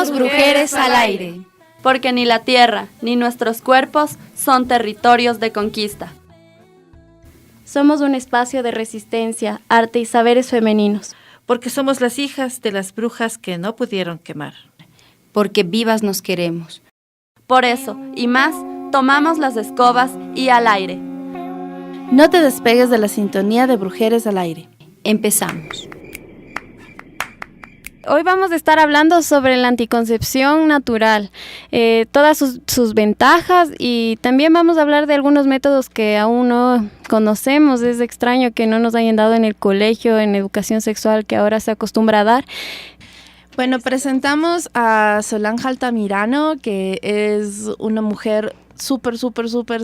Somos Brujeres al Aire. Porque ni la tierra ni nuestros cuerpos son territorios de conquista. Somos un espacio de resistencia, arte y saberes femeninos. Porque somos las hijas de las brujas que no pudieron quemar. Porque vivas nos queremos. Por eso, y más, tomamos las escobas y al aire. No te despegues de la sintonía de Brujeres al Aire. Empezamos. Hoy vamos a estar hablando sobre la anticoncepción natural, todas sus ventajas, y también vamos a hablar de algunos métodos que aún no conocemos. Es extraño que no nos hayan dado en el colegio, en educación sexual, que ahora se acostumbra a dar. Bueno, presentamos a Solange Altamirano, que es una mujer súper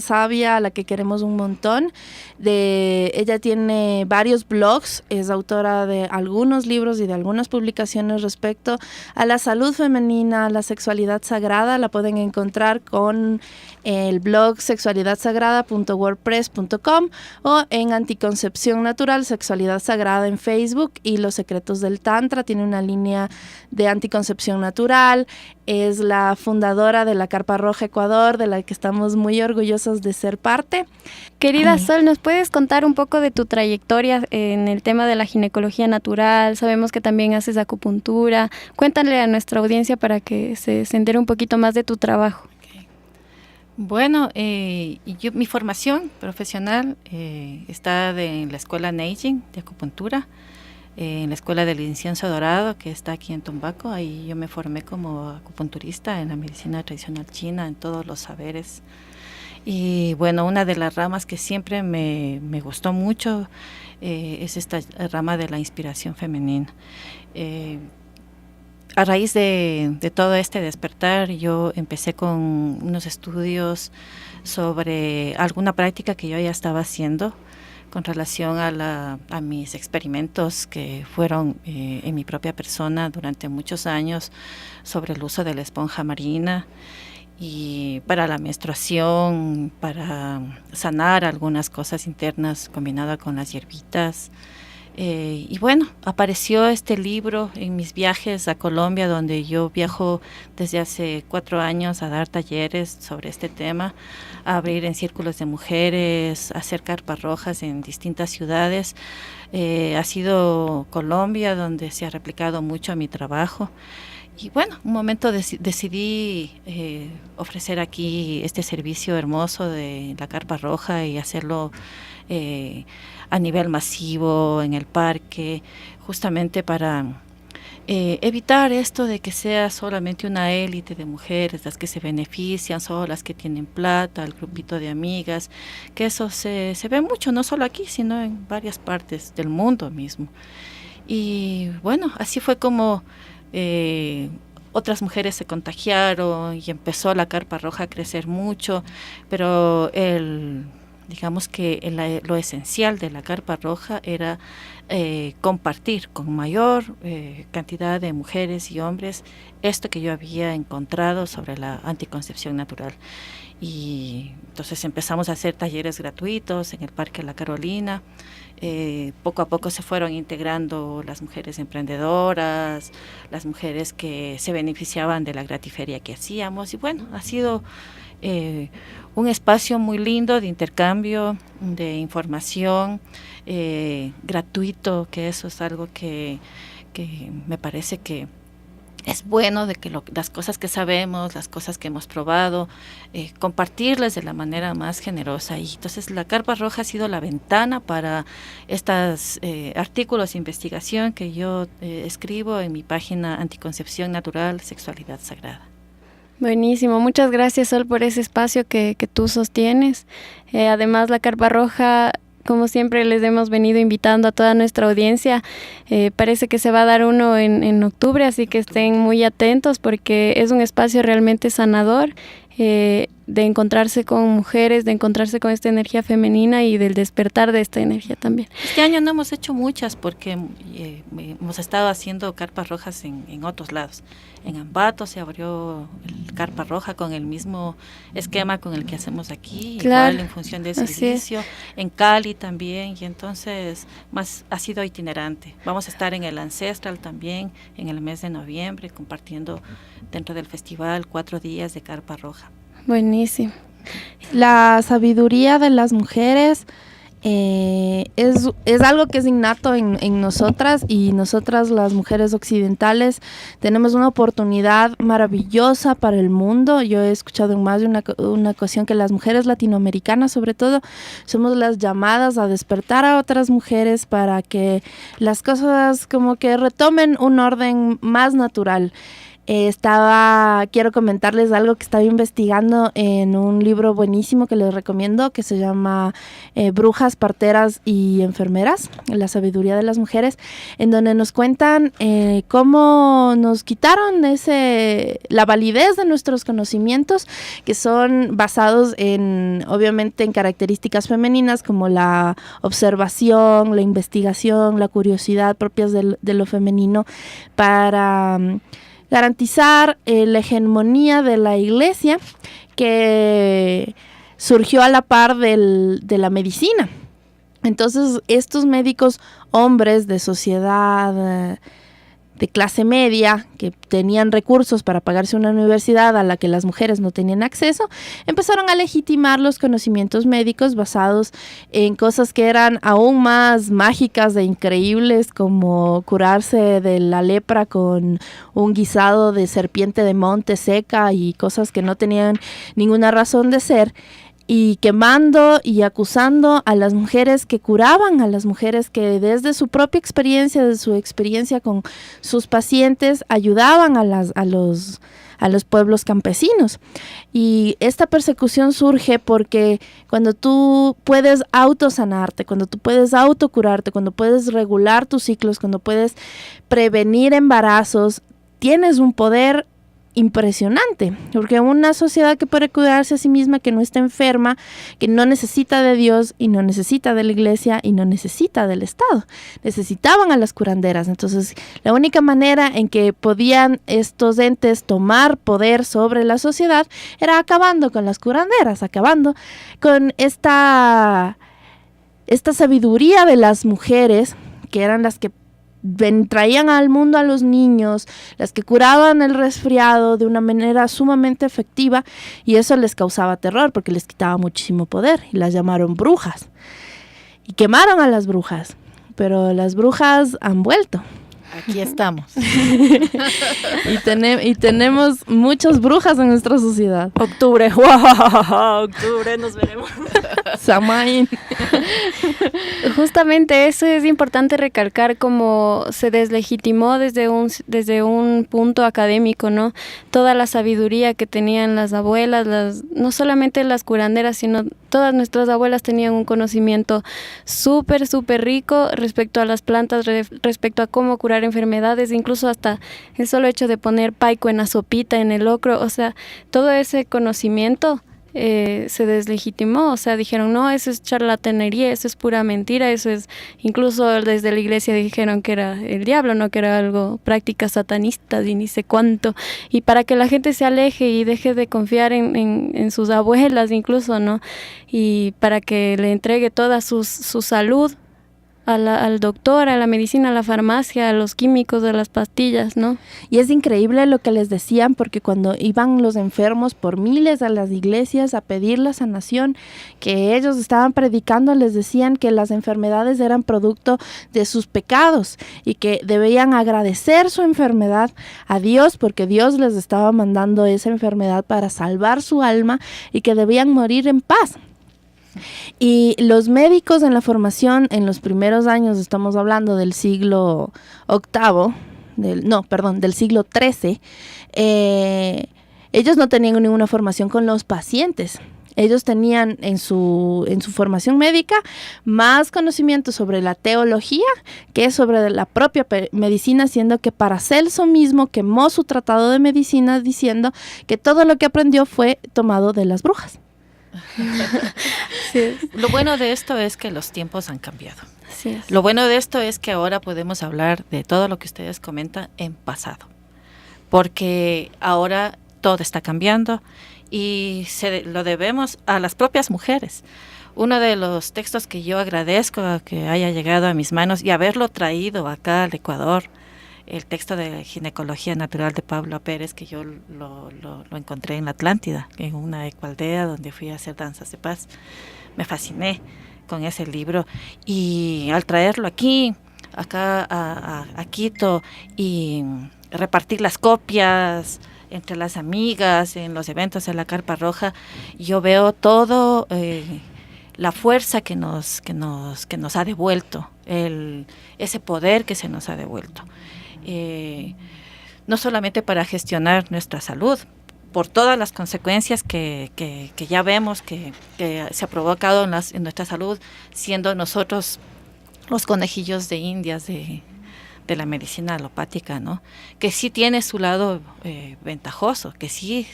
sabia, a la que queremos un montón. Ella tiene varios blogs, es autora de algunos libros y de algunas publicaciones respecto a la salud femenina, a la sexualidad sagrada. La pueden encontrar con el blog sexualidadsagrada.wordpress.com o en Anticoncepción Natural, Sexualidad Sagrada en Facebook, y Los Secretos del Tantra. Tiene una línea de anticoncepción natural. Es la fundadora de la Carpa Roja Ecuador, de la que estamos muy orgullosos de ser parte. Querida Sol, ¿nos puedes contar un poco de tu trayectoria en el tema de la ginecología natural? Sabemos que también haces acupuntura. Cuéntale a nuestra audiencia para que se entere un poquito más de tu trabajo. Bueno, mi formación profesional está en la escuela Neijing de acupuntura, en la escuela del incienso dorado, que está aquí en Tumbaco. Ahí yo me formé como acupunturista en la medicina tradicional china, en todos los saberes. Y bueno, una de las ramas que siempre me gustó mucho es esta rama de la inspiración femenina. A raíz de todo este despertar, yo empecé con unos estudios sobre alguna práctica que yo ya estaba haciendo con relación a mis experimentos que fueron en mi propia persona durante muchos años sobre el uso de la esponja marina y para la menstruación, para sanar algunas cosas internas combinada con las hierbitas. Y bueno, apareció este libro en mis viajes a Colombia, donde yo viajo desde hace 4 años a dar talleres sobre este tema, a abrir en círculos de mujeres, a hacer carpas rojas en distintas ciudades. Ha sido Colombia donde se ha replicado mucho mi trabajo. Y bueno, un momento decidí ofrecer aquí este servicio hermoso de la carpa roja y hacerlo a nivel masivo en el parque, justamente para evitar esto de que sea solamente una élite de mujeres las que se benefician, solo las que tienen plata, el grupito de amigas, que eso se ve mucho, no solo aquí, sino en varias partes del mundo mismo. Y bueno, así fue como otras mujeres se contagiaron y empezó la carpa roja a crecer mucho, pero digamos que lo esencial de la carpa roja era compartir con mayor cantidad de mujeres y hombres esto que yo había encontrado sobre la anticoncepción natural. Y entonces empezamos a hacer talleres gratuitos en el Parque La Carolina. Poco a poco se fueron integrando las mujeres emprendedoras, las mujeres que se beneficiaban de la gratiferia que hacíamos, y bueno, ha sido un espacio muy lindo de intercambio, de información gratuito, que eso es algo que me parece que es bueno, de que las cosas que sabemos, las cosas que hemos probado, compartirlas de la manera más generosa. Y entonces la carpa roja ha sido la ventana para estos artículos de investigación que yo escribo en mi página Anticoncepción Natural, Sexualidad Sagrada. Buenísimo, muchas gracias, Sol, por ese espacio que tú sostienes. Además, la carpa roja, como siempre les hemos venido invitando a toda nuestra audiencia, parece que se va a dar uno en octubre, así que estén muy atentos porque es un espacio realmente sanador. encontrarse con mujeres, de encontrarse con esta energía femenina y del despertar de esta energía también. Este año no hemos hecho muchas porque hemos estado haciendo carpas rojas en otros lados. En Ambato se abrió el carpa roja con el mismo esquema con el que hacemos aquí, claro, igual en función de servicio. En Cali también, y entonces más ha sido itinerante. Vamos a estar en el Ancestral también en el mes de noviembre, compartiendo dentro del festival 4 días de carpa roja. Buenísimo. La sabiduría de las mujeres es algo que es innato en nosotras, y nosotras las mujeres occidentales tenemos una oportunidad maravillosa para el mundo. Yo he escuchado en más de una ocasión que las mujeres latinoamericanas sobre todo somos las llamadas a despertar a otras mujeres para que las cosas como que retomen un orden más natural. Quiero comentarles algo que estaba investigando en un libro buenísimo que les recomiendo, que se llama Brujas, Parteras y Enfermeras, la sabiduría de las mujeres, en donde nos cuentan cómo nos quitaron la validez de nuestros conocimientos, que son basados obviamente en características femeninas como la observación, la investigación, la curiosidad propias de lo femenino, para garantizar la hegemonía de la iglesia, que surgió a la par de la medicina. Entonces, estos médicos hombres de sociedad de clase media, que tenían recursos para pagarse una universidad a la que las mujeres no tenían acceso, empezaron a legitimar los conocimientos médicos basados en cosas que eran aún más mágicas e increíbles, como curarse de la lepra con un guisado de serpiente de monte seca y cosas que no tenían ninguna razón de ser, y quemando y acusando a las mujeres que curaban, a las mujeres que desde su propia experiencia, de su experiencia con sus pacientes, ayudaban a los pueblos campesinos. Y esta persecución surge porque cuando tú puedes autosanarte, cuando tú puedes autocurarte, cuando puedes regular tus ciclos, cuando puedes prevenir embarazos, tienes un poder impresionante, porque una sociedad que puede cuidarse a sí misma, que no está enferma, que no necesita de Dios y no necesita de la iglesia y no necesita del Estado, necesitaban a las curanderas. Entonces, la única manera en que podían estos entes tomar poder sobre la sociedad era acabando con las curanderas, acabando con esta sabiduría de las mujeres, que eran las que traían al mundo a los niños, las que curaban el resfriado de una manera sumamente efectiva, y eso les causaba terror porque les quitaba muchísimo poder, y las llamaron brujas y quemaron a las brujas, pero las brujas han vuelto. Aquí estamos. y tenemos muchas brujas en nuestra sociedad. Octubre, wow, octubre, nos veremos. Samain. Justamente eso es importante recalcar, como se deslegitimó desde un punto académico, ¿no? Toda la sabiduría que tenían las abuelas, no solamente las curanderas, sino todas nuestras abuelas tenían un conocimiento súper, súper rico respecto a las plantas, respecto a cómo curar enfermedades, incluso hasta el solo hecho de poner paico en la sopita, en el locro, o sea, todo ese conocimiento se deslegitimó, o sea, dijeron, no, eso es charlatanería, eso es pura mentira, eso es, incluso desde la iglesia dijeron que era el diablo, no, que era algo, prácticas satanistas y ni sé cuánto, y para que la gente se aleje y deje de confiar en sus abuelas incluso, ¿no? Y para que le entregue toda su salud al doctor, a la medicina, a la farmacia, a los químicos, a las pastillas, ¿no? Y es increíble lo que les decían, porque cuando iban los enfermos por miles a las iglesias a pedir la sanación que ellos estaban predicando, les decían que las enfermedades eran producto de sus pecados y que debían agradecer su enfermedad a Dios, porque Dios les estaba mandando esa enfermedad para salvar su alma, y que debían morir en paz. Y los médicos en la formación en los primeros años, estamos hablando del siglo VIII, del siglo XIII, ellos no tenían ninguna formación con los pacientes. Ellos tenían en su formación médica más conocimiento sobre la teología que sobre la propia medicina, siendo que Paracelso mismo quemó su tratado de medicina diciendo que todo lo que aprendió fue tomado de las brujas. Sí, Lo bueno de esto es que los tiempos han cambiado. así es. Lo bueno de esto es que ahora podemos hablar de todo lo que ustedes comentan en pasado, porque ahora todo está cambiando y lo debemos a las propias mujeres. Uno de los textos que yo agradezco a que haya llegado a mis manos y haberlo traído acá al Ecuador, el texto de Ginecología Natural de Pablo Pérez, que yo lo encontré en la Atlántida, en una ecoaldea donde fui a hacer danzas de paz. Me fasciné con ese libro y al traerlo acá a Quito y repartir las copias entre las amigas en los eventos de la Carpa Roja, yo veo todo la fuerza que nos ha devuelto, ese poder que se nos ha devuelto. No solamente para gestionar nuestra salud, por todas las consecuencias que ya vemos que se ha provocado en nuestra salud, siendo nosotros los conejillos de indias de la medicina alopática, ¿no? Que sí tiene su lado ventajoso, que sí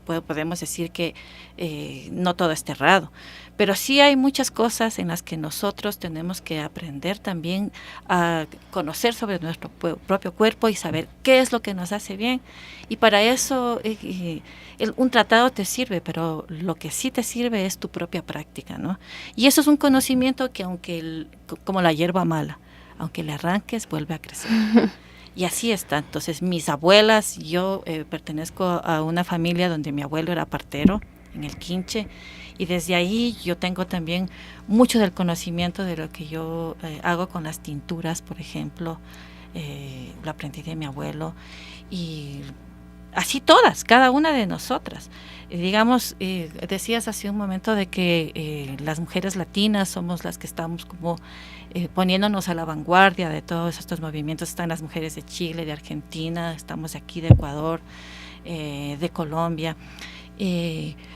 podemos decir que no todo es errado, pero sí hay muchas cosas en las que nosotros tenemos que aprender también a conocer sobre nuestro propio cuerpo y saber qué es lo que nos hace bien, y para eso un tratado te sirve, pero lo que sí te sirve es tu propia práctica, ¿no? Y eso es un conocimiento que como la hierba mala, aunque le arranques, vuelve a crecer. Y así está. Entonces, mis abuelas, yo pertenezco a una familia donde mi abuelo era partero en el Quinche, y desde ahí yo tengo también mucho del conocimiento de lo que yo hago con las tinturas, por ejemplo. Lo aprendí de mi abuelo, y así todas, cada una de nosotras. Digamos, decías hace un momento de que las mujeres latinas somos las que estamos como poniéndonos a la vanguardia de todos estos movimientos. Están las mujeres de Chile, de Argentina, estamos de aquí de Ecuador, de Colombia,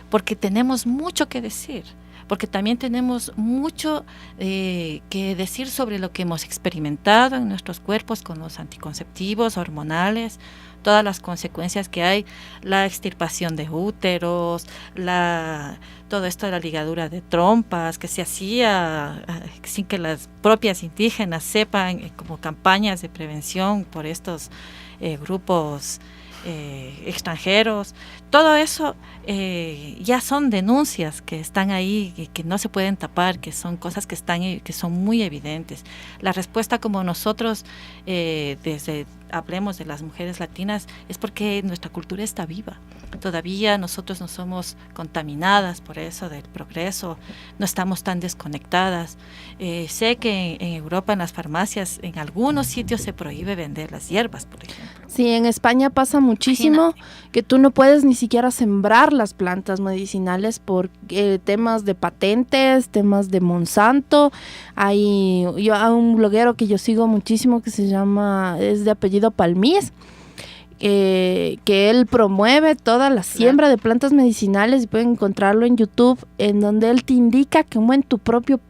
porque tenemos mucho que decir, porque también tenemos mucho que decir sobre lo que hemos experimentado en nuestros cuerpos con los anticonceptivos, hormonales, todas las consecuencias que hay, la extirpación de úteros, todo esto de la ligadura de trompas que se hacía sin que las propias indígenas sepan, como campañas de prevención por estos grupos extranjeros. Todo eso ya son denuncias que están ahí, que no se pueden tapar, que son cosas que son muy evidentes. La respuesta, como nosotros hablemos de las mujeres latinas, es porque nuestra cultura está viva. Todavía nosotros no somos contaminadas por eso del progreso, no estamos tan desconectadas. Sé que en Europa, en las farmacias, en algunos sitios se prohíbe vender las hierbas, por ejemplo. Sí, en España pasa muchísimo. Imagínate que tú no puedes ni siquiera sembrar las plantas medicinales por temas de patentes, temas de Monsanto. Hay un bloguero que yo sigo muchísimo que es de apellido Palmís, que él promueve toda la siembra de plantas medicinales, y pueden encontrarlo en YouTube, en donde él te indica como en tu propio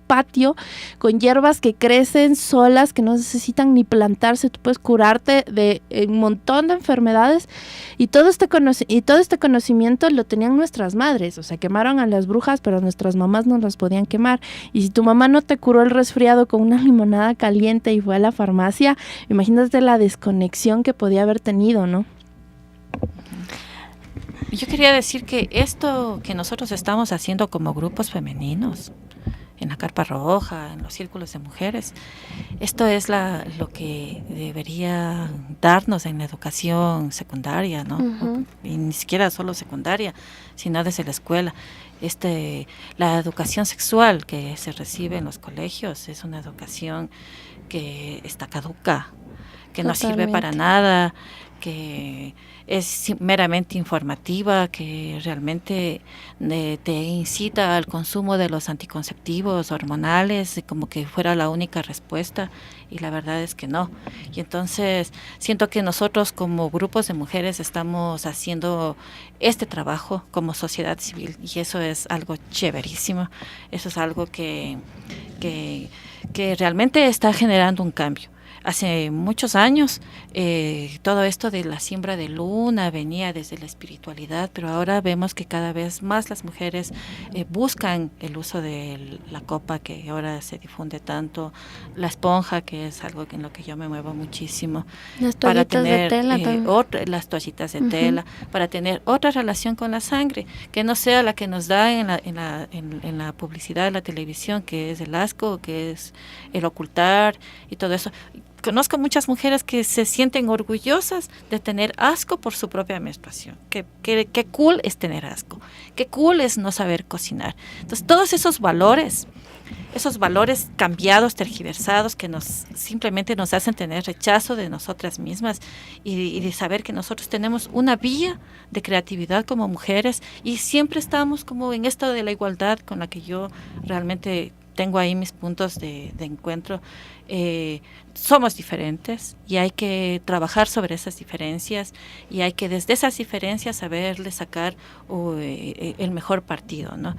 patio, con hierbas que crecen solas, que no necesitan ni plantarse, tú puedes curarte de un montón de enfermedades, y todo este conocimiento lo tenían nuestras madres. O sea, quemaron a las brujas, pero nuestras mamás no las podían quemar. Y si tu mamá no te curó el resfriado con una limonada caliente y fue a la farmacia, imagínate la desconexión que podía haber tenido, ¿no? Yo quería decir que esto que nosotros estamos haciendo como grupos femeninos, en la Carpa Roja, en los círculos de mujeres, esto es lo que debería darnos en la educación secundaria, ¿no? Uh-huh. Y ni siquiera solo secundaria, sino desde la escuela. La educación sexual que se recibe en los colegios es una educación que está caduca, que no sirve para nada, que es meramente informativa, que realmente te incita al consumo de los anticonceptivos hormonales, como que fuera la única respuesta, y la verdad es que no. Y entonces siento que nosotros como grupos de mujeres estamos haciendo este trabajo como sociedad civil, y eso es algo chéverísimo, eso es algo que realmente está generando un cambio. Hace muchos años todo esto de la siembra de luna venía desde la espiritualidad, pero ahora vemos que cada vez más las mujeres buscan el uso de la copa, que ahora se difunde tanto, la esponja, que es algo en lo que yo me muevo muchísimo, Las para toallitas tener de tela también. las toallitas de tela, para tener otra relación con la sangre, que no sea la que nos da en la publicidad de la televisión, que es el asco, que es el ocultar y todo eso. Conozco muchas mujeres que se sienten orgullosas de tener asco por su propia menstruación. Qué cool es tener asco. Qué cool es no saber cocinar. Entonces, todos esos valores cambiados, tergiversados, que simplemente nos hacen tener rechazo de nosotras mismas y de saber que nosotros tenemos una vía de creatividad como mujeres, y siempre estamos como en esto de la igualdad, con la que yo realmente tengo ahí mis puntos de encuentro. Somos diferentes y hay que trabajar sobre esas diferencias, y hay que desde esas diferencias saberle sacar el mejor partido, ¿no?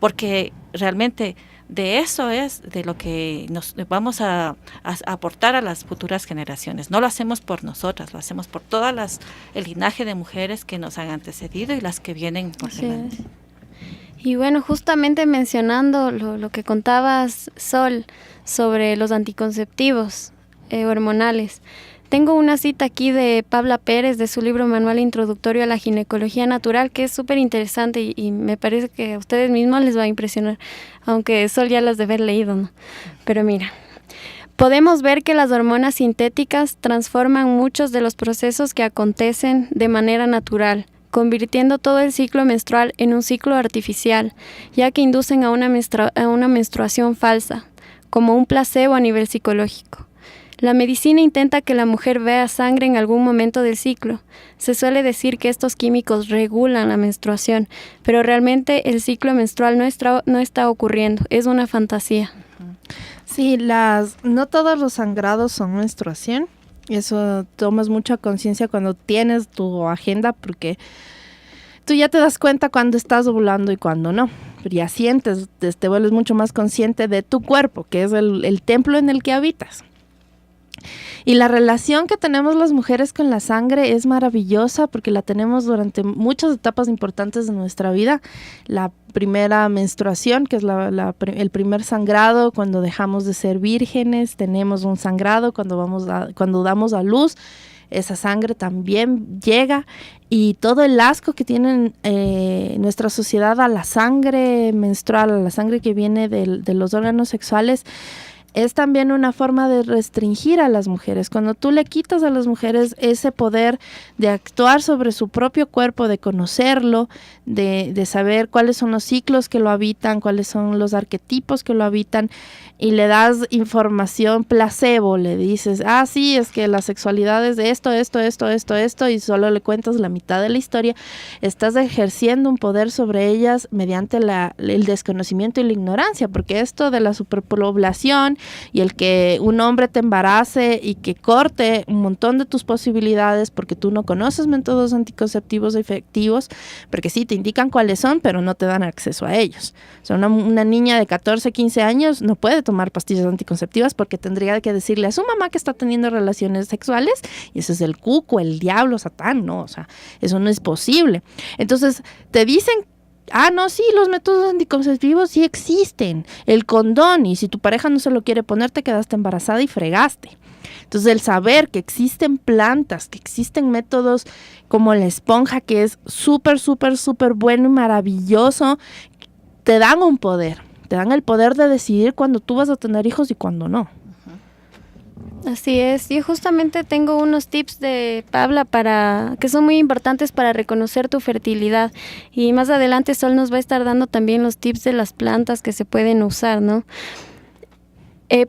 Porque realmente de eso es de lo que nos vamos a aportar a las futuras generaciones. No lo hacemos por nosotras, lo hacemos por el linaje de mujeres que nos han antecedido y las que vienen por delante. Y bueno, justamente mencionando lo que contabas, Sol, sobre los anticonceptivos hormonales, tengo una cita aquí de Pabla Pérez, de su libro Manual Introductorio a la Ginecología Natural, que es súper interesante y me parece que a ustedes mismos les va a impresionar, aunque Sol ya las debe haber leído, ¿no? Pero mira, podemos ver que las hormonas sintéticas transforman muchos de los procesos que acontecen de manera natural, convirtiendo todo el ciclo menstrual en un ciclo artificial, ya que inducen a una menstruación falsa, como un placebo a nivel psicológico. La medicina intenta que la mujer vea sangre en algún momento del ciclo. Se suele decir que estos químicos regulan la menstruación, pero realmente el ciclo menstrual no está ocurriendo, es una fantasía. Sí, no todos los sangrados son menstruación. Eso tomas mucha conciencia cuando tienes tu agenda, porque tú ya te das cuenta cuando estás ovulando y cuando no. Pero ya sientes, te vuelves mucho más consciente de tu cuerpo, que es el templo en el que habitas. Y la relación que tenemos las mujeres con la sangre es maravillosa, porque la tenemos durante muchas etapas importantes de nuestra vida. La primera menstruación, que es el primer sangrado, cuando dejamos de ser vírgenes, tenemos un sangrado cuando damos a luz. Esa sangre también llega, y todo el asco que tiene nuestra sociedad a la sangre menstrual, a la sangre que viene de los órganos sexuales, es también una forma de restringir a las mujeres. Cuando tú le quitas a las mujeres ese poder de actuar sobre su propio cuerpo, de conocerlo, de saber cuáles son los ciclos que lo habitan, cuáles son los arquetipos que lo habitan, y le das información placebo, le dices, sí, es que la sexualidad es de esto, y solo le cuentas la mitad de la historia, estás ejerciendo un poder sobre ellas mediante el desconocimiento y la ignorancia, porque esto de la superpoblación y el que un hombre te embarace y que corte un montón de tus posibilidades porque tú no conoces métodos anticonceptivos efectivos, porque sí, te indican cuáles son, pero no te dan acceso a ellos. O sea, una niña de 14, 15 años no puede tomar pastillas anticonceptivas porque tendría que decirle a su mamá que está teniendo relaciones sexuales, y ese es el cuco, el diablo, Satán, ¿no? O sea, eso no es posible. Entonces, te dicen, no, sí, los métodos anticonceptivos sí existen, el condón, y si tu pareja no se lo quiere poner, te quedaste embarazada y fregaste. Entonces, el saber que existen plantas, que existen métodos como la esponja, que es súper, súper, súper bueno y maravilloso, te dan un poder, te dan el poder de decidir cuándo tú vas a tener hijos y cuándo no. Así es, yo justamente tengo unos tips de Pabla que son muy importantes para reconocer tu fertilidad, y más adelante Sol nos va a estar dando también los tips de las plantas que se pueden usar, ¿no?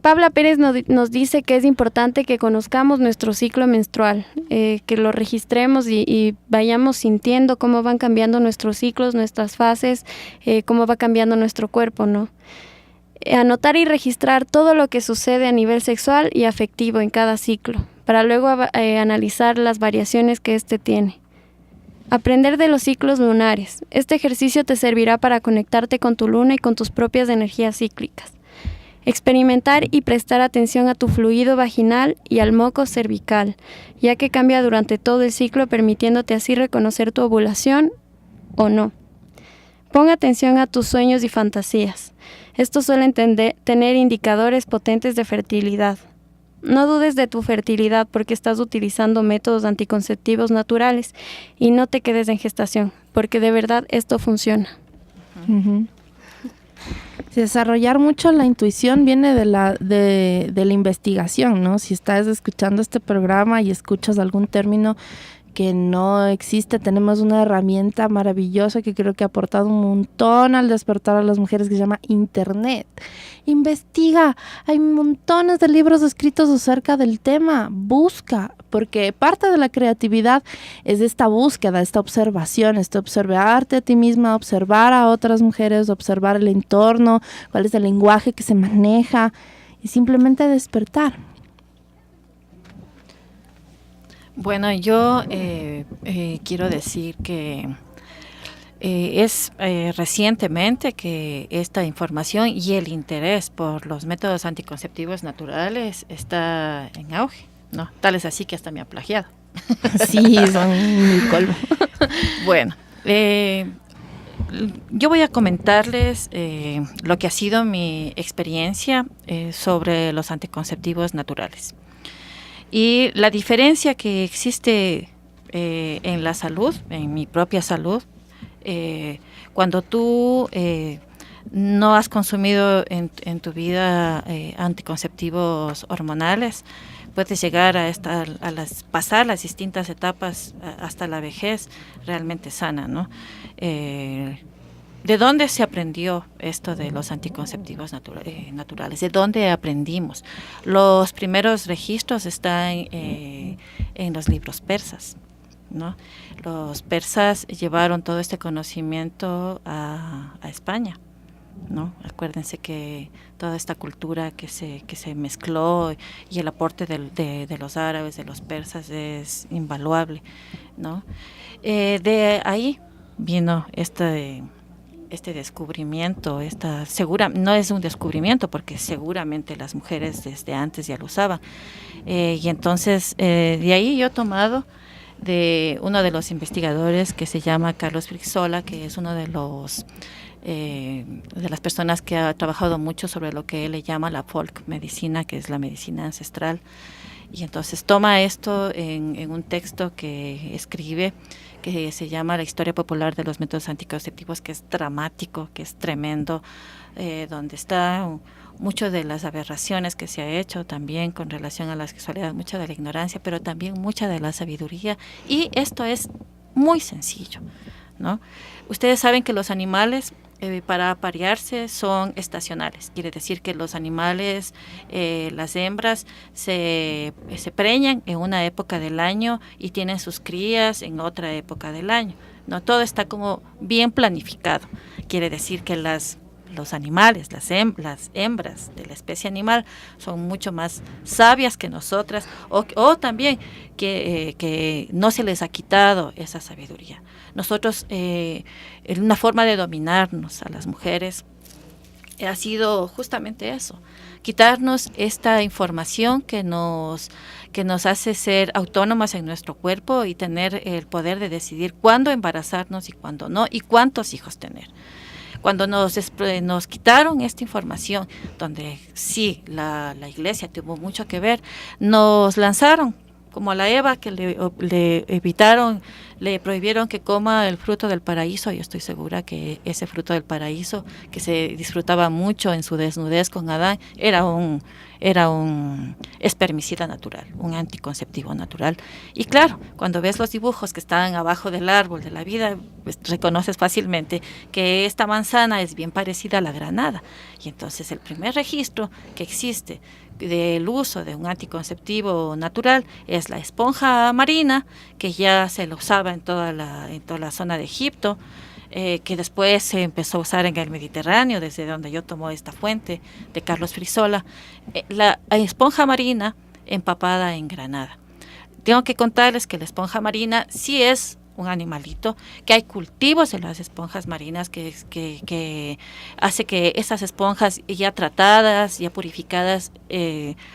Pabla Pérez nos dice que es importante que conozcamos nuestro ciclo menstrual, que lo registremos y vayamos sintiendo cómo van cambiando nuestros ciclos, nuestras fases, cómo va cambiando nuestro cuerpo, ¿no? Anotar y registrar todo lo que sucede a nivel sexual y afectivo en cada ciclo, para luego analizar las variaciones que éste tiene. Aprender de los ciclos lunares. Este ejercicio te servirá para conectarte con tu luna y con tus propias energías cíclicas. Experimentar y prestar atención a tu fluido vaginal y al moco cervical, ya que cambia durante todo el ciclo, permitiéndote así reconocer tu ovulación o no. Pon atención a tus sueños y fantasías. Estos suelen tener indicadores potentes de fertilidad. No dudes de tu fertilidad porque estás utilizando métodos anticonceptivos naturales y no te quedes en gestación, porque de verdad esto funciona. Uh-huh. Desarrollar mucho la intuición viene de la investigación, ¿no? Si estás escuchando este programa y escuchas algún término que no existe, tenemos una herramienta maravillosa que creo que ha aportado un montón al despertar a las mujeres, que se llama Internet. Investiga, hay montones de libros escritos acerca del tema, busca, porque parte de la creatividad es esta búsqueda, esta observación, observarte a ti misma, observar a otras mujeres, observar el entorno, cuál es el lenguaje que se maneja y simplemente despertar. Bueno, yo quiero decir que es recientemente que esta información y el interés por los métodos anticonceptivos naturales está en auge, ¿no? Tal es así que hasta me ha plagiado. Sí, son mi colmo. Bueno, yo voy a comentarles lo que ha sido mi experiencia sobre los anticonceptivos naturales. Y la diferencia que existe en la salud, en mi propia salud, cuando tú no has consumido en tu vida anticonceptivos hormonales, puedes llegar pasar las distintas etapas hasta la vejez realmente sana, ¿no? ¿De dónde se aprendió esto de los anticonceptivos naturales? ¿De dónde aprendimos? Los primeros registros están en los libros persas, ¿no? Los persas llevaron todo este conocimiento a España, ¿no? Acuérdense que toda esta cultura que se mezcló y el aporte de los árabes, de los persas es invaluable, ¿no? De ahí vino este descubrimiento, no es un descubrimiento porque seguramente las mujeres desde antes ya lo usaban. Y entonces de ahí yo he tomado de uno de los investigadores que se llama Carlos Frixola, que es uno de las personas que ha trabajado mucho sobre lo que él le llama la folk medicina, que es la medicina ancestral. Y entonces toma esto en un texto que escribe, que se llama La historia popular de los métodos anticonceptivos, que es dramático, que es tremendo, donde está mucho de las aberraciones que se ha hecho también con relación a la sexualidad, mucha de la ignorancia, pero también mucha de la sabiduría. Y esto es muy sencillo, ¿no? Ustedes saben que los animales para aparearse son estacionales, quiere decir que los animales, las hembras se preñan en una época del año y tienen sus crías en otra época del año, ¿no? Todo está como bien planificado, quiere decir que los animales, las hembras de la especie animal son mucho más sabias que nosotras, o también que no se les ha quitado esa sabiduría. Nosotros, una forma de dominarnos a las mujeres ha sido justamente eso, quitarnos esta información que nos hace ser autónomas en nuestro cuerpo y tener el poder de decidir cuándo embarazarnos y cuándo no, y cuántos hijos tener. Cuando nos quitaron esta información, donde sí, la iglesia tuvo mucho que ver, nos lanzaron, como a la Eva, que le prohibieron que coma el fruto del paraíso. Yo estoy segura que ese fruto del paraíso, que se disfrutaba mucho en su desnudez con Adán, era era un espermicida natural, un anticonceptivo natural. Y claro, cuando ves los dibujos que están abajo del árbol de la vida, pues reconoces fácilmente que esta manzana es bien parecida a la granada. Y entonces el primer registro que existe del uso de un anticonceptivo natural es la esponja marina, que ya se lo usaba en toda la zona de Egipto, que después se empezó a usar en el Mediterráneo, desde donde yo tomo esta fuente de Carlos Frisola, la esponja marina empapada en granada. Tengo que contarles que la esponja marina sí es un animalito, que hay cultivos de las esponjas marinas que hace que esas esponjas ya tratadas, ya purificadas,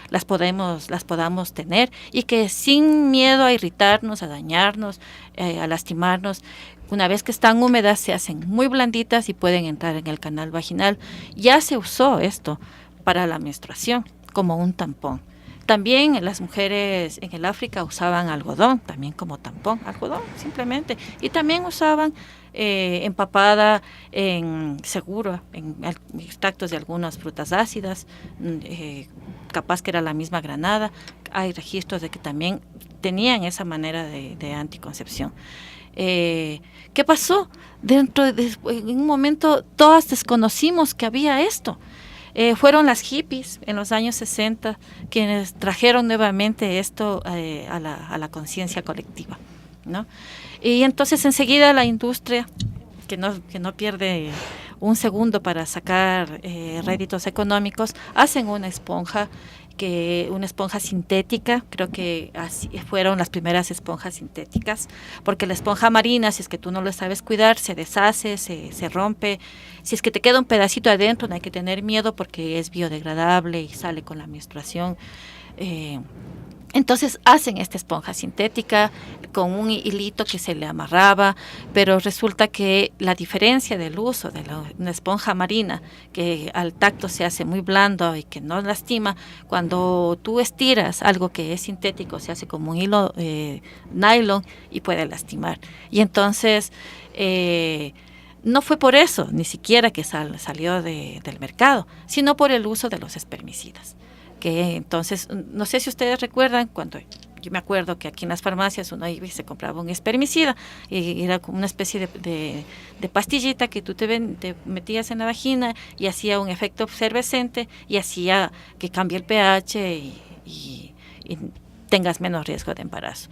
las podamos tener, y que sin miedo a irritarnos, a dañarnos, a lastimarnos, una vez que están húmedas se hacen muy blanditas y pueden entrar en el canal vaginal. Ya se usó esto para la menstruación como un tampón. También las mujeres en el África usaban algodón, también como tampón, algodón simplemente. Y también usaban empapada en extractos de algunas frutas ácidas, capaz que era la misma granada. Hay registros de que también tenían esa manera de anticoncepción. ¿Qué pasó? En un momento todas desconocimos que había esto. Fueron las hippies en los años 60 quienes trajeron nuevamente esto a la conciencia colectiva, ¿no? Y entonces enseguida la industria, que no pierde un segundo para sacar réditos económicos, hacen una esponja sintética. Creo que así fueron las primeras esponjas sintéticas, porque la esponja marina, si es que tú no la sabes cuidar, se deshace, se rompe. Si es que te queda un pedacito adentro, no hay que tener miedo porque es biodegradable y sale con la menstruación. Entonces hacen esta esponja sintética con un hilito que se le amarraba, pero resulta que la diferencia del uso de una esponja marina, que al tacto se hace muy blando y que no lastima, cuando tú estiras algo que es sintético se hace como un hilo nylon y puede lastimar. Y entonces no fue por eso, ni siquiera que salió del mercado, sino por el uso de los espermicidas. Que entonces, no sé si ustedes recuerdan, cuando yo me acuerdo que aquí en las farmacias uno iba y se compraba un espermicida, y era como una especie de pastillita que tú te metías en la vagina y hacía un efecto efervescente y hacía que cambie el pH y tengas menos riesgo de embarazo.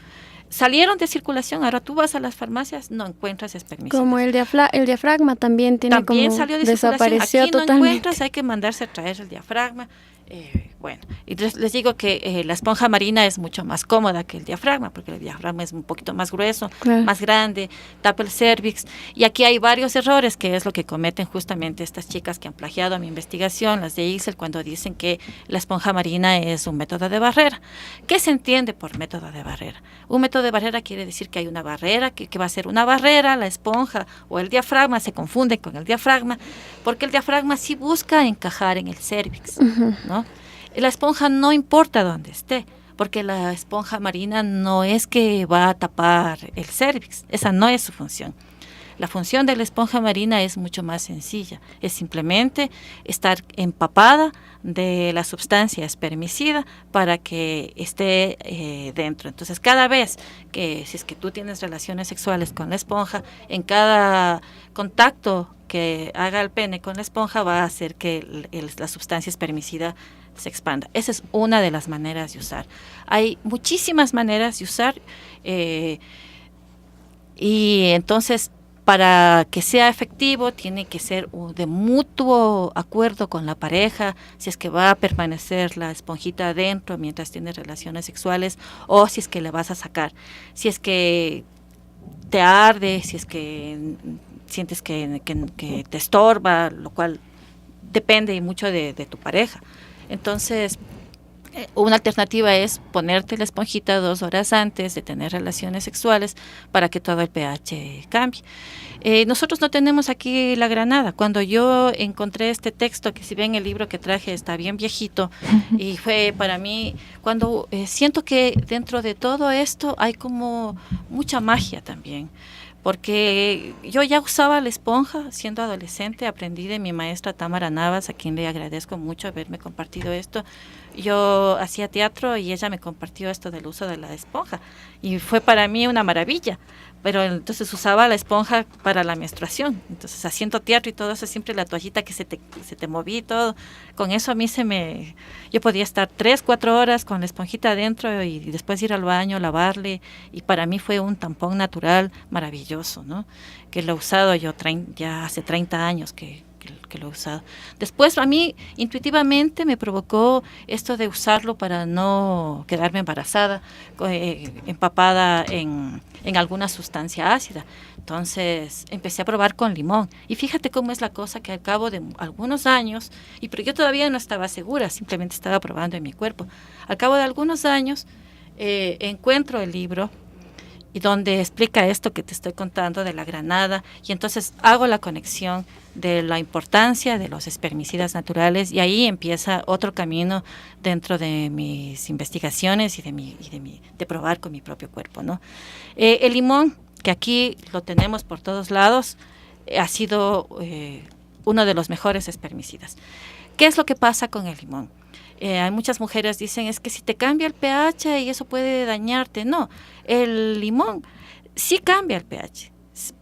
Salieron de circulación, ahora tú vas a las farmacias, no encuentras espermicidas. Como el diafragma también tiene también como salió de desapareció aquí no totalmente. encuentras, hay que mandarse a traer el diafragma. Bueno, y les digo que la esponja marina es mucho más cómoda que el diafragma, porque el diafragma es un poquito más grueso, Claro. más grande, tapa el cérvix, y aquí hay varios errores, que es lo que cometen justamente estas chicas que han plagiado a mi investigación, las de ICSEL, cuando dicen que la esponja marina es un método de barrera. ¿Qué se entiende por método de barrera? Un método de barrera quiere decir que hay una barrera, que va a ser una barrera, la esponja o el diafragma se confunde con el diafragma, porque el diafragma sí busca encajar en el cérvix, ¿no? La esponja no importa dónde esté, porque la esponja marina no es que va a tapar el cérvix, esa no es su función. La función de la esponja marina es mucho más sencilla, es simplemente estar empapada de la sustancia espermicida para que esté dentro. Entonces, cada vez que, si es que tú tienes relaciones sexuales con la esponja, en cada contacto que haga el pene con la esponja va a hacer que la sustancia espermicida se expanda. Esa es una de las maneras de usar. Hay muchísimas maneras de usar y entonces para que sea efectivo tiene que ser de mutuo acuerdo con la pareja, si es que va a permanecer la esponjita adentro mientras tiene relaciones sexuales o si es que le vas a sacar. Si es que te arde, si es que sientes que te estorba, lo cual depende mucho de tu pareja. Entonces, una alternativa es ponerte la esponjita 2 horas antes de tener relaciones sexuales para que todo el pH cambie. Nosotros no tenemos aquí la granada. Cuando yo encontré este texto, que si ven el libro que traje está bien viejito, y fue para mí, cuando siento que dentro de todo esto hay como mucha magia también, porque yo ya usaba la esponja siendo adolescente, aprendí de mi maestra Tamara Navas, a quien le agradezco mucho haberme compartido esto. Yo hacía teatro y ella me compartió esto del uso de la esponja y fue para mí una maravilla, pero entonces usaba la esponja para la menstruación, entonces haciendo teatro y todo eso, siempre la toallita que se te movía y todo, con eso a mí yo podía estar 3-4 horas con la esponjita adentro y después ir al baño, lavarle, y para mí fue un tampón natural maravilloso, ¿no? Que lo he usado yo ya hace 30 años que lo he usado. Después a mí intuitivamente me provocó esto de usarlo para no quedarme embarazada, empapada en alguna sustancia ácida. Entonces empecé a probar con limón. Y fíjate cómo es la cosa, que al cabo de algunos años, pero yo todavía no estaba segura, simplemente estaba probando en mi cuerpo. Al cabo de algunos años encuentro el libro y donde explica esto que te estoy contando de la granada, y entonces hago la conexión de la importancia de los espermicidas naturales, y ahí empieza otro camino dentro de mis investigaciones y de probar con mi propio cuerpo, ¿no? El limón, que aquí lo tenemos por todos lados, ha sido uno de los mejores espermicidas. ¿Qué es lo que pasa con el limón? Hay muchas mujeres dicen, es que si te cambia el pH y eso puede dañarte. No, el limón sí cambia el pH,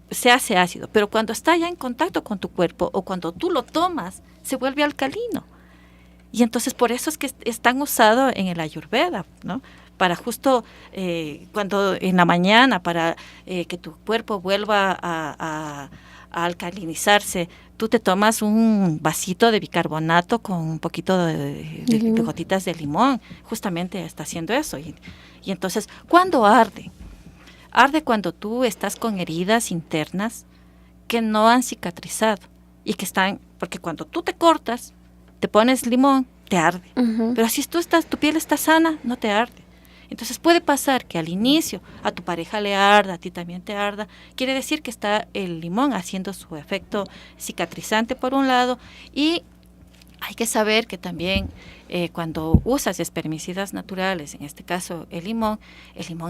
se hace ácido, pero cuando está ya en contacto con tu cuerpo o cuando tú lo tomas, se vuelve alcalino. Y entonces por eso es que es tan usado en el Ayurveda, ¿no? Para justo cuando en la mañana, para que tu cuerpo vuelva a alcalinizarse, tú te tomas un vasito de bicarbonato con un poquito de gotitas de limón, justamente está haciendo eso. Y entonces, ¿cuándo arde? Arde cuando tú estás con heridas internas que no han cicatrizado y que están, porque cuando tú te cortas, te pones limón, te arde. Pero si tu piel está sana, no te arde. Entonces puede pasar que al inicio a tu pareja le arda, a ti también te arda. Quiere decir que está el limón haciendo su efecto cicatrizante por un lado, y hay que saber que también cuando usas espermicidas naturales, en este caso el limón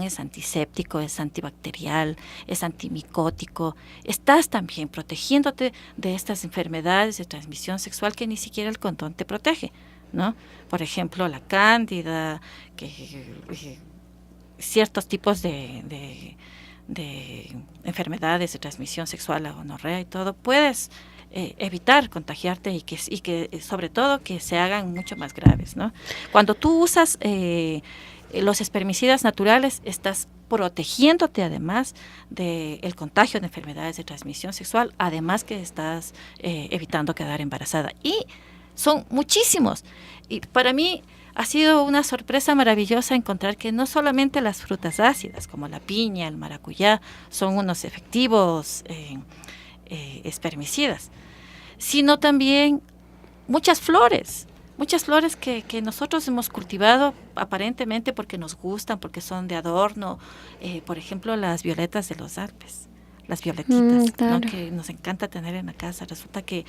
es antiséptico, es antibacterial, es antimicótico. Estás también protegiéndote de estas enfermedades de transmisión sexual que ni siquiera el condón te protege, ¿no? Por ejemplo, la cándida, ciertos tipos de enfermedades de transmisión sexual, la gonorrea y todo, puedes evitar contagiarte y que sobre todo que se hagan mucho más graves, ¿no? Cuando tú usas los espermicidas naturales, estás protegiéndote además del contagio de enfermedades de transmisión sexual, además que estás evitando quedar embarazada. Y son muchísimos. Y para mí ha sido una sorpresa maravillosa encontrar que no solamente las frutas ácidas, como la piña, el maracuyá, son unos efectivos espermicidas, sino también muchas flores que nosotros hemos cultivado aparentemente porque nos gustan, porque son de adorno, por ejemplo las violetas de los Alpes, las violetitas, claro, ¿no? Que nos encanta tener en la casa. Resulta que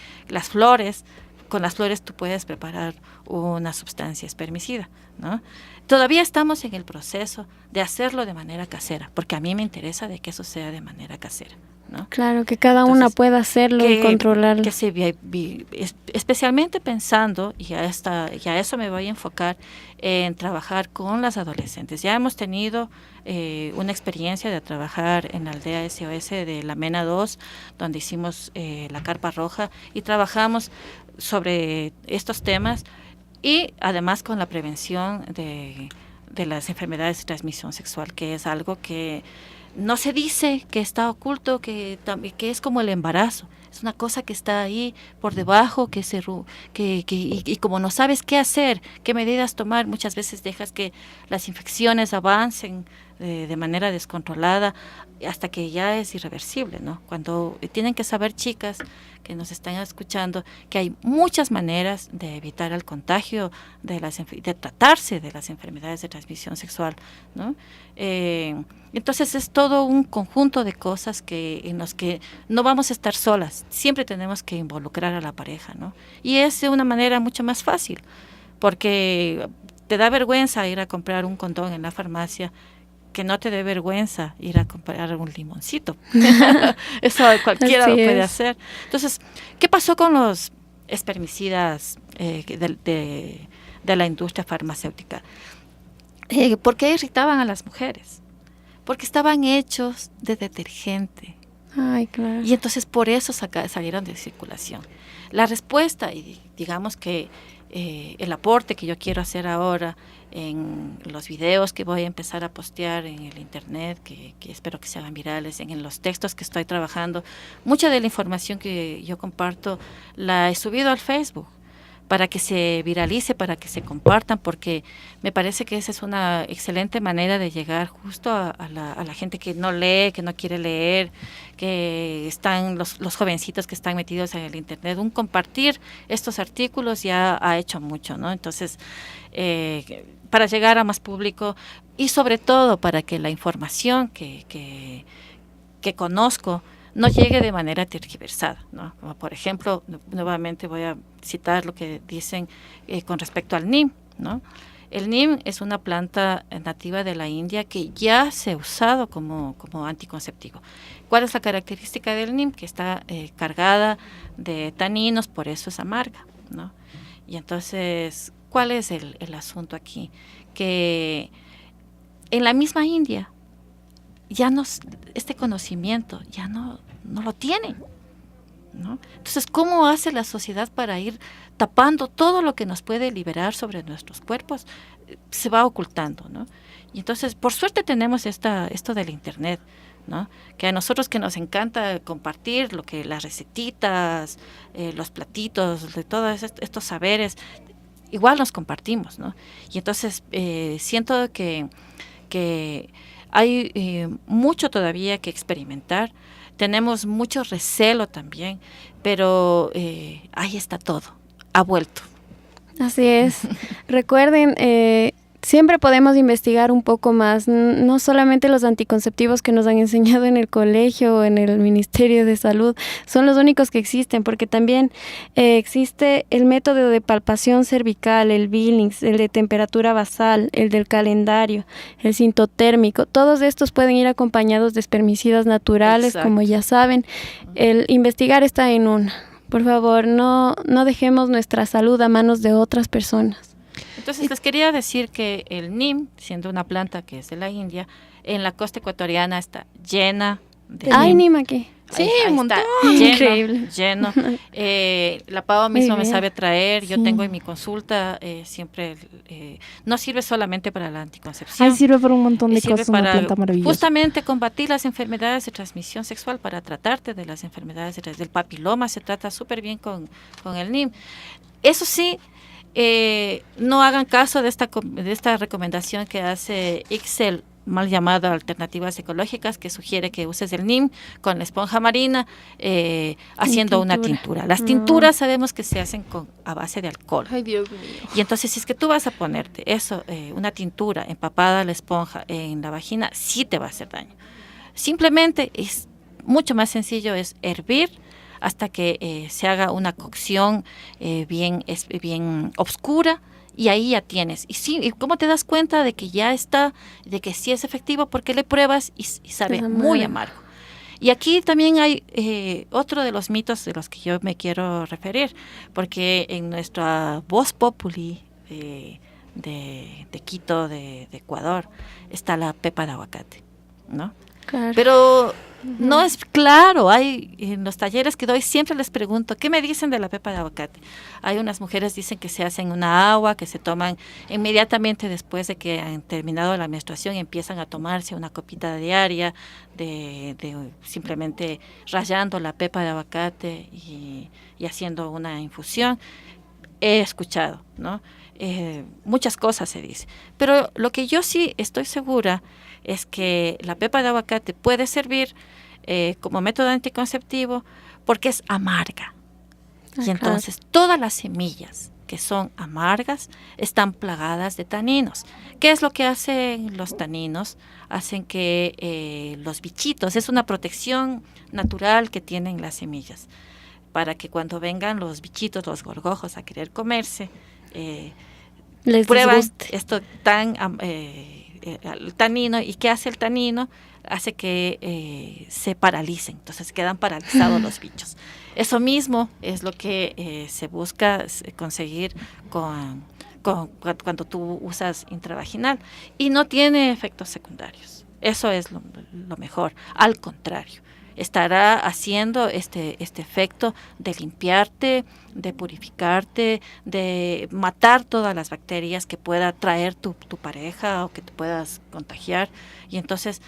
con las flores tú puedes preparar una sustancia espermicida, ¿no? Todavía estamos en el proceso de hacerlo de manera casera, porque a mí me interesa de que eso sea de manera casera, ¿no? Claro, que cada una pueda hacerlo y controlarlo. Especialmente pensando, y a eso me voy a enfocar, en trabajar con las adolescentes. Ya hemos tenido una experiencia de trabajar en la aldea SOS de la Mena 2, donde hicimos la carpa roja y trabajamos sobre estos temas, y además con la prevención de las enfermedades de transmisión sexual, que es algo que no se dice, que está oculto, que es como el embarazo. Es una cosa que está ahí por debajo, y como no sabes qué hacer, qué medidas tomar, muchas veces dejas que las infecciones avancen de manera descontrolada hasta que ya es irreversible, ¿no? Cuando tienen que saber, chicas que nos están escuchando, que hay muchas maneras de evitar el contagio de tratarse de las enfermedades de transmisión sexual, ¿no? Entonces es todo un conjunto de cosas en los que no vamos a estar solas, siempre tenemos que involucrar a la pareja, ¿no? Y es de una manera mucho más fácil, porque te da vergüenza ir a comprar un condón en la farmacia que no te dé vergüenza ir a comprar un limoncito. Eso cualquiera lo puede hacer. Entonces, ¿qué pasó con los espermicidas de la industria farmacéutica? ¿Por qué irritaban a las mujeres? Porque estaban hechos de detergente. Ay, claro. Y entonces por eso salieron de circulación. La respuesta, y digamos que el aporte que yo quiero hacer ahora en los videos que voy a empezar a postear en el internet, que espero que se hagan virales, en los textos que estoy trabajando, mucha de la información que yo comparto la he subido al Facebook para que se viralice, para que se compartan, porque me parece que esa es una excelente manera de llegar justo a la gente que no lee, que no quiere leer, que están los jovencitos que están metidos en el internet. Un compartir estos artículos ya ha hecho mucho, ¿no? Entonces, para llegar a más público y sobre todo para que la información que conozco no llegue de manera tergiversada, ¿no? Como por ejemplo, nuevamente voy a citar lo que dicen con respecto al NIM, ¿no? El NIM es una planta nativa de la India que ya se ha usado como anticonceptivo. ¿Cuál es la característica del NIM? Que está cargada de taninos, por eso es amarga, ¿no? Y entonces, ¿cuál es el asunto aquí? Que en la misma India ya este conocimiento ya no lo tienen, ¿no? Entonces, ¿cómo hace la sociedad para ir tapando todo lo que nos puede liberar sobre nuestros cuerpos? Se va ocultando, ¿no? Y entonces, por suerte tenemos esto del internet, ¿no? Que a nosotros que nos encanta compartir las recetitas, los platitos, de todos estos saberes, igual nos compartimos, ¿no? Y entonces siento que hay mucho todavía que experimentar. Tenemos mucho recelo también, pero ahí está todo, ha vuelto. Así es. Recuerden, siempre podemos investigar un poco más, no solamente los anticonceptivos que nos han enseñado en el colegio o en el Ministerio de Salud son los únicos que existen, porque también existe el método de palpación cervical, el Billings, el de temperatura basal, el del calendario, el sintotérmico. Todos estos pueden ir acompañados de espermicidas naturales. Exacto. Como ya saben. El investigar está en una. Por favor, no dejemos nuestra salud a manos de otras personas. Entonces les quería decir que el NIM, siendo una planta que es de la India, en la costa ecuatoriana está llena de ¿Hay NIM aquí? Sí, un montón. Increíble. Lleno. La Pau misma me sabe traer. Sí. Yo tengo en mi consulta siempre, no sirve solamente para la anticoncepción. Sirve para un montón de cosas, para una planta maravillosa. Justamente combatir las enfermedades de transmisión sexual, para tratarte de las enfermedades del papiloma, se trata súper bien con el NIM. Eso sí, no hagan caso de esta recomendación que hace Ixel, mal llamada Alternativas Ecológicas, que sugiere que uses el NIM con la esponja marina haciendo una tintura. Las tinturas sabemos que se hacen a base de alcohol. Ay, Dios mío. Y entonces, si es que tú vas a ponerte eso, una tintura empapada la esponja en la vagina, sí te va a hacer daño. Simplemente es mucho más sencillo, es hervir hasta que se haga una cocción bien oscura, y ahí ya tienes. Y sí, ¿y cómo te das cuenta de que ya está, de que sí es efectivo? Porque le pruebas y sabe muy amargo. Y aquí también hay otro de los mitos de los que yo me quiero referir, porque en nuestra Voz Populi de Quito, de Ecuador, está la pepa de aguacate, ¿no? Claro. Pero no es claro. Hay en los talleres que doy, siempre les pregunto, ¿qué me dicen de la pepa de aguacate? Hay unas mujeres dicen que se hacen una agua, que se toman inmediatamente después de que han terminado la menstruación, empiezan a tomarse una copita diaria de simplemente rallando la pepa de aguacate y haciendo una infusión. He escuchado, ¿no? Muchas cosas se dice. Pero lo que yo sí estoy segura es que la pepa de aguacate puede servir como método anticonceptivo porque es amarga. Y entonces todas las semillas que son amargas están plagadas de taninos. ¿Qué es lo que hacen los taninos? Hacen que los bichitos, es una protección natural que tienen las semillas, para que cuando vengan los bichitos, los gorgojos a querer comerse, les prueban disguste. esto tan el tanino. ¿Y qué hace el tanino? Hace que se paralicen, entonces quedan paralizados los bichos. Eso mismo es lo que se busca conseguir cuando tú usas intravaginal, y no tiene efectos secundarios. Eso es lo mejor. Al contrario, estará haciendo este efecto de limpiarte, de purificarte, de matar todas las bacterias que pueda traer tu pareja o que te puedas contagiar. Y entonces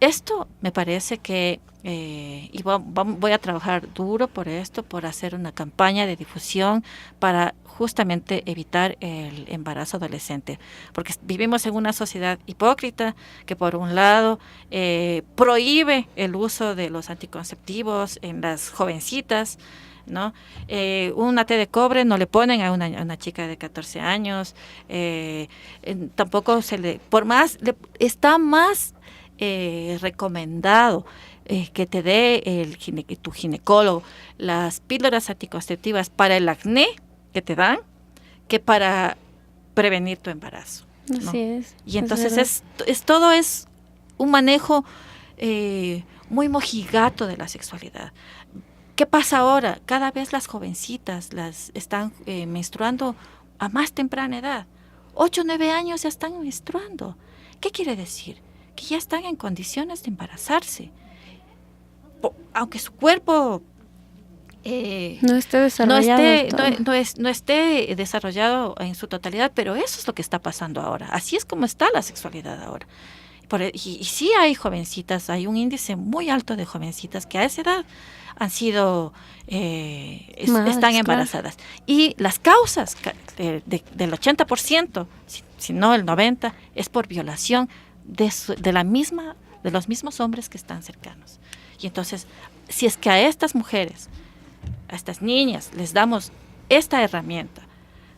esto me parece que, y voy a trabajar duro por esto, por hacer una campaña de difusión para justamente evitar el embarazo adolescente, porque vivimos en una sociedad hipócrita que por un lado prohíbe el uso de los anticonceptivos en las jovencitas, ¿no? Una té de cobre no le ponen a una chica de 14 años, tampoco está más recomendado que te dé tu ginecólogo las píldoras anticonceptivas para el acné que te dan, que para prevenir tu embarazo, ¿no? Así es. Y entonces todo es un manejo muy mojigato de la sexualidad. ¿Qué pasa ahora? Cada vez las jovencitas las están menstruando a más temprana edad. 8 o 9 años ya están menstruando. ¿Qué quiere decir? Que ya están en condiciones de embarazarse. Aunque su cuerpo no esté desarrollado. no esté desarrollado en su totalidad, pero eso es lo que está pasando ahora. Así es como está la sexualidad ahora. Y sí hay jovencitas, hay un índice muy alto de jovencitas que a esa edad han sido, están embarazadas. Claro. Y las causas del 80%, si no el 90%, es por violación de los mismos hombres que están cercanos. Y entonces, si es que a estas mujeres, a estas niñas, les damos esta herramienta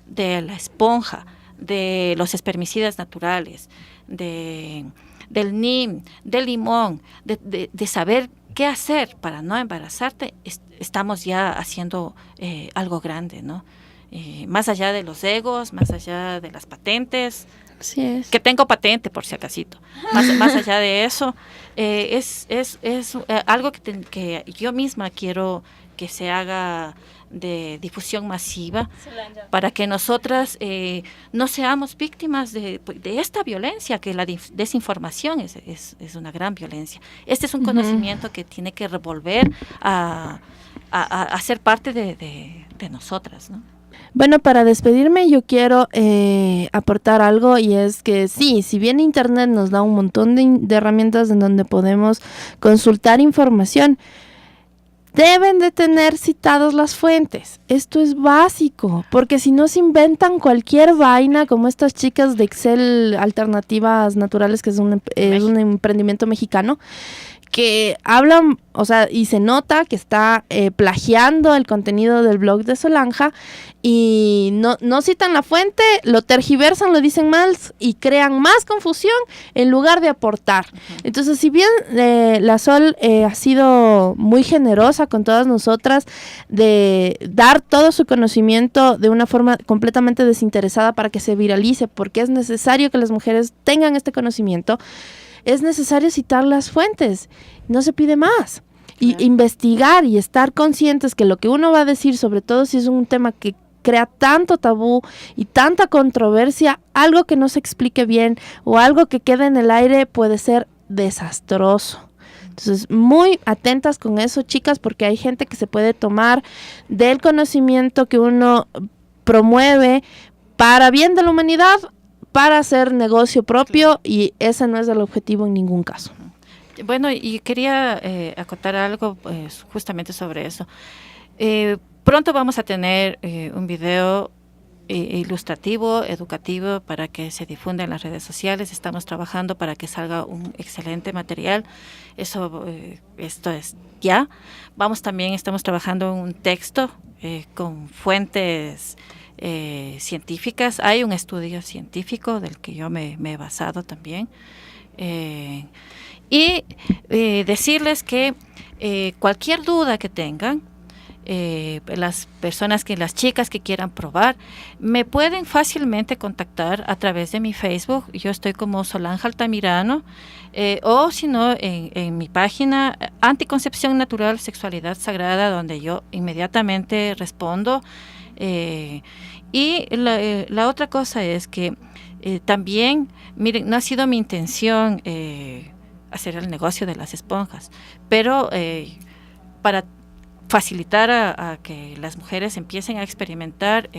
de la esponja, de los espermicidas naturales, del NIM, del limón, de saber qué hacer para no embarazarte, estamos ya haciendo algo grande, ¿no? Más allá de los egos, más allá de las patentes. Así es. Que tengo patente, por si acasito. Más allá de eso, es algo que yo misma quiero que se haga de difusión masiva para que nosotras no seamos víctimas de esta violencia, que la desinformación es una gran violencia. Este es un conocimiento que tiene que revolver a ser parte de nosotras, ¿no? Bueno, para despedirme yo quiero aportar algo, y es que sí, si bien Internet nos da un montón de herramientas en donde podemos consultar información, deben de tener citados las fuentes. Esto es básico, porque si no se inventan cualquier vaina, como estas chicas de Excel Alternativas Naturales, que es un emprendimiento mexicano, que hablan, o sea, y se nota que está plagiando el contenido del blog de Solanja, y no citan la fuente, lo tergiversan, lo dicen mal y crean más confusión en lugar de aportar. Entonces, si bien la Sol ha sido muy generosa con todas nosotras de dar todo su conocimiento de una forma completamente desinteresada para que se viralice, porque es necesario que las mujeres tengan este conocimiento, es necesario citar las fuentes, no se pide más. Y investigar y estar conscientes que lo que uno va a decir, sobre todo si es un tema que crea tanto tabú y tanta controversia, algo que no se explique bien o algo que quede en el aire puede ser desastroso. Entonces, muy atentas con eso, chicas, porque hay gente que se puede tomar del conocimiento que uno promueve para bien de la humanidad, para hacer negocio propio, y ese no es el objetivo en ningún caso. Bueno, y quería acotar algo justamente sobre eso. Pronto vamos a tener un video ilustrativo, educativo, para que se difunda en las redes sociales. Estamos trabajando para que salga un excelente material. Esto es ya. Estamos trabajando en un texto con fuentes científicas. Hay un estudio científico del que yo me he basado también. Y decirles que cualquier duda que tengan, las chicas que quieran probar, me pueden fácilmente contactar a través de mi Facebook. Yo estoy como Solange Altamirano, o si no, en mi página Anticoncepción Natural, Sexualidad Sagrada, donde yo inmediatamente respondo. Y la otra cosa es que también, miren, no ha sido mi intención hacer el negocio de las esponjas, pero para facilitar a que las mujeres empiecen a experimentar,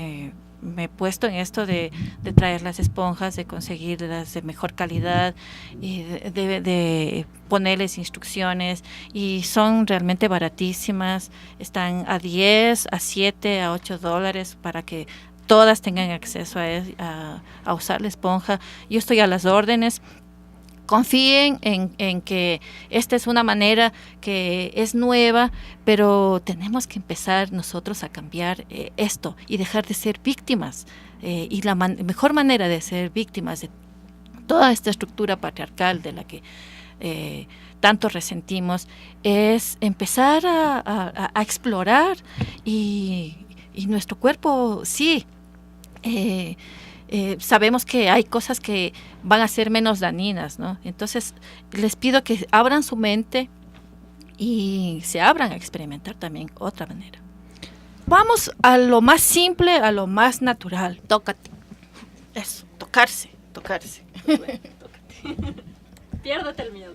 me he puesto en esto de traer las esponjas, de conseguirlas de mejor calidad, y de ponerles instrucciones, y son realmente baratísimas, están a 10, a 7, a $8 para que todas tengan acceso a usar la esponja. Yo estoy a las órdenes. Confíen en que esta es una manera que es nueva, pero tenemos que empezar nosotros a cambiar esto y dejar de ser víctimas. Y la mejor manera de ser víctimas de toda esta estructura patriarcal de la que tanto resentimos es empezar a explorar, y nuestro cuerpo sí. Sabemos que hay cosas que van a ser menos dañinas, ¿no? Entonces, les pido que abran su mente y se abran a experimentar también otra manera. Vamos a lo más simple, a lo más natural. Tócate. Eso, tocarse. Piérdete el miedo.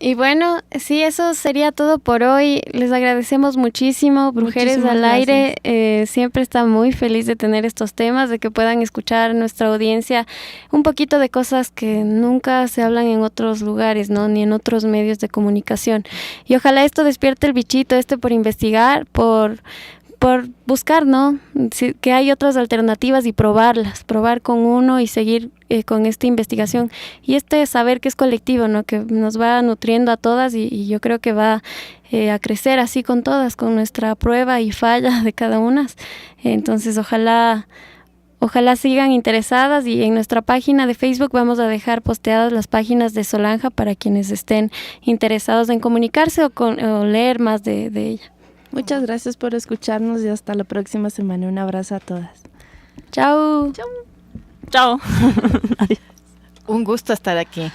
Y bueno, sí, eso sería todo por hoy. Les agradecemos muchísimo. Brujeres Muchísimas al Aire siempre está muy feliz de tener estos temas, de que puedan escuchar nuestra audiencia un poquito de cosas que nunca se hablan en otros lugares, ¿no? Ni en otros medios de comunicación. Y ojalá esto despierte el bichito por investigar, por buscar, ¿no? Que hay otras alternativas y probar con uno y seguir con esta investigación y saber que es colectivo, ¿no? Que nos va nutriendo a todas y yo creo que va a crecer así con todas, con nuestra prueba y falla de cada una. Entonces ojalá sigan interesadas, y en nuestra página de Facebook vamos a dejar posteadas las páginas de Solange para quienes estén interesados en comunicarse o leer más de ella. Muchas gracias por escucharnos y hasta la próxima semana. Un abrazo a todas. Chao. Chao. Un gusto estar aquí.